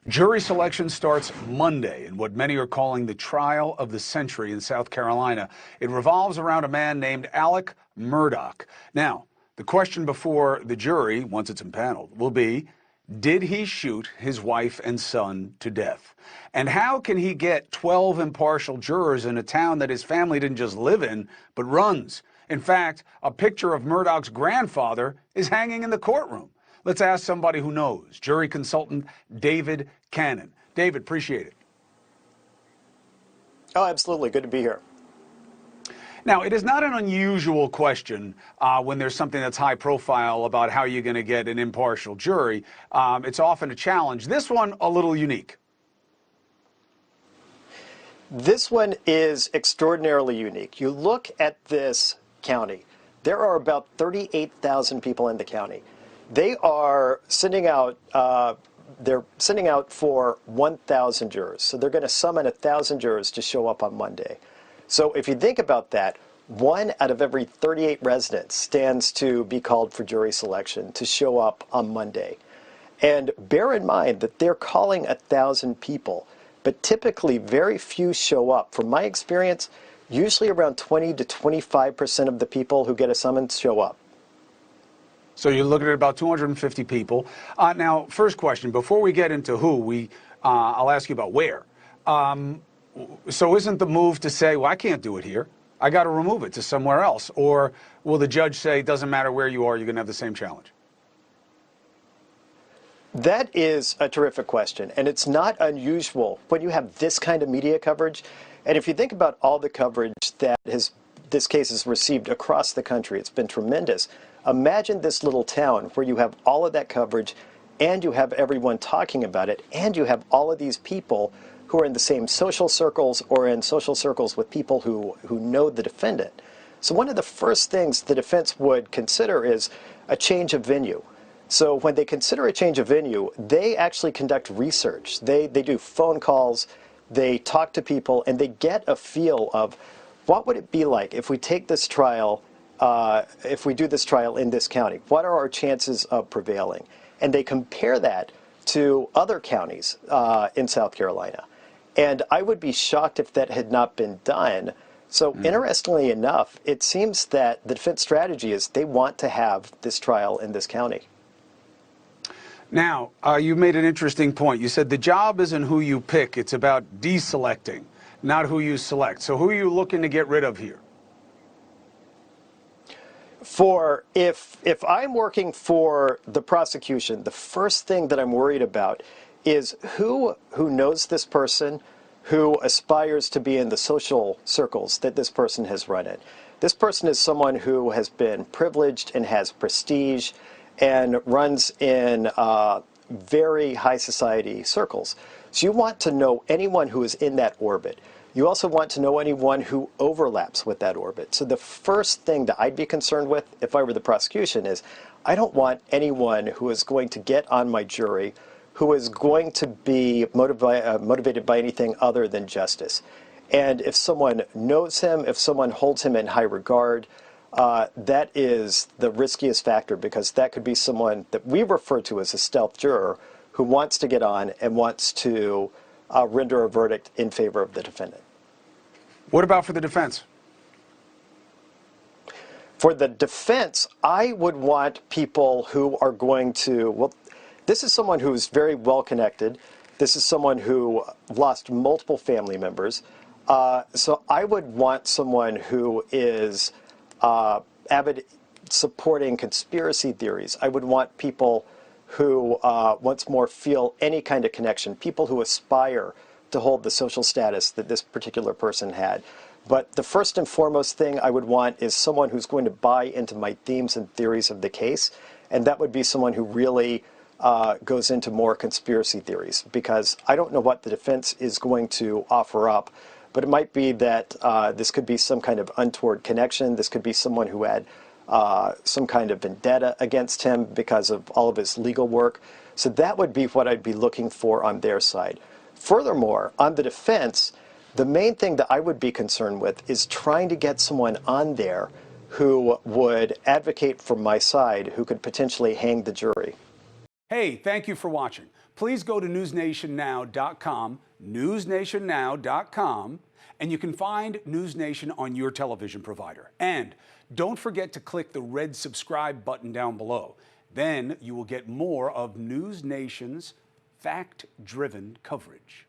Jury selection starts Monday in what many are calling the trial of the century in South Carolina. It revolves around a man named Alex Murdaugh. Now, the question before the jury, once it's impaneled, will be, did he shoot his wife and son to death? And how can he get 12 impartial jurors in a town that his family didn't just live in, but runs? In fact, a picture of Murdaugh's grandfather is hanging in the courtroom. Let's ask somebody who knows, jury consultant David Cannon. David, appreciate it. Oh, absolutely. Good to be here. Now, it is not an unusual question when there's something that's high profile about how you're going to get an impartial jury. It's often a challenge. This one, a little unique. This one is extraordinarily unique. You look at this county, there are about 38,000 people in the county. They are sending out, for 1,000 jurors. So they're going to summon 1,000 jurors to show up on Monday. So if you think about that, 1 out of every 38 residents stands to be called for jury selection to show up on Monday. And bear in mind that they're calling 1,000 people, but typically very few show up. From my experience, usually around 20 to 25% of the people who get a summons show up. So you're looking at about 250 people. Now, first question, before we get into who, I'll ask you about where. So isn't the move to say, well, I can't do it here, I got to remove it to somewhere else? Or will the judge say, it doesn't matter where you are, you're going to have the same challenge? That is a terrific question, and it's not unusual when you have this kind of media coverage. And if you think about all the coverage that this case has received across the country, it's been tremendous. Imagine this little town where you have all of that coverage, and you have everyone talking about it, and you have all of these people who are in the same social circles or in social circles with people who know the defendant. So one of the first things the defense would consider is a change of venue. So when they consider a change of venue, they actually conduct research. They do phone calls, they talk to people, and they get a feel of what would it be like if we take this trial, if we do this trial in this county. What are our chances of prevailing? And they compare that to other counties in South Carolina. And I would be shocked if that had not been done. So interestingly enough, it seems that the defense strategy is they want to have this trial in this county. Now, you made an interesting point. You said the job isn't who you pick, it's about deselecting, not who you select. So who are you looking to get rid of here? If I'm working for the prosecution, the first thing that I'm worried about is who knows this person, who aspires to be in the social circles that this person has run in. This person is someone who has been privileged and has prestige and runs in very high society circles. So you want to know anyone who is in that orbit. You also want to know anyone who overlaps with that orbit. So the first thing that I'd be concerned with if I were the prosecution is I don't want anyone who is going to get on my jury who is going to be motivated by anything other than justice. And if someone knows him, if someone holds him in high regard, that is the riskiest factor, because that could be someone that we refer to as a stealth juror who wants to get on and wants to render a verdict in favor of the defendant. What about for the defense? For the defense, I would want people who are going to, well, this is someone who's very well connected. This is someone who lost multiple family members. So I would want someone who is avid supporting conspiracy theories. I would want people who once more feel any kind of connection, people who aspire to hold the social status that this particular person had. But the first and foremost thing I would want is someone who's going to buy into my themes and theories of the case, and that would be someone who really goes into more conspiracy theories, because I don't know what the defense is going to offer up, but it might be that this could be some kind of untoward connection. This could be someone who had some kind of vendetta against him because of all of his legal work. So that would be what I'd be looking for on their side. Furthermore, on the defense, the main thing that I would be concerned with is trying to get someone on there who would advocate for my side, who could potentially hang the jury. Hey, thank you for watching. please go to newsnationnow.com, newsnationnow.com, and you can find NewsNation on your television provider. And don't forget to click the red subscribe button down below. Then you will get more of NewsNation's fact-driven coverage.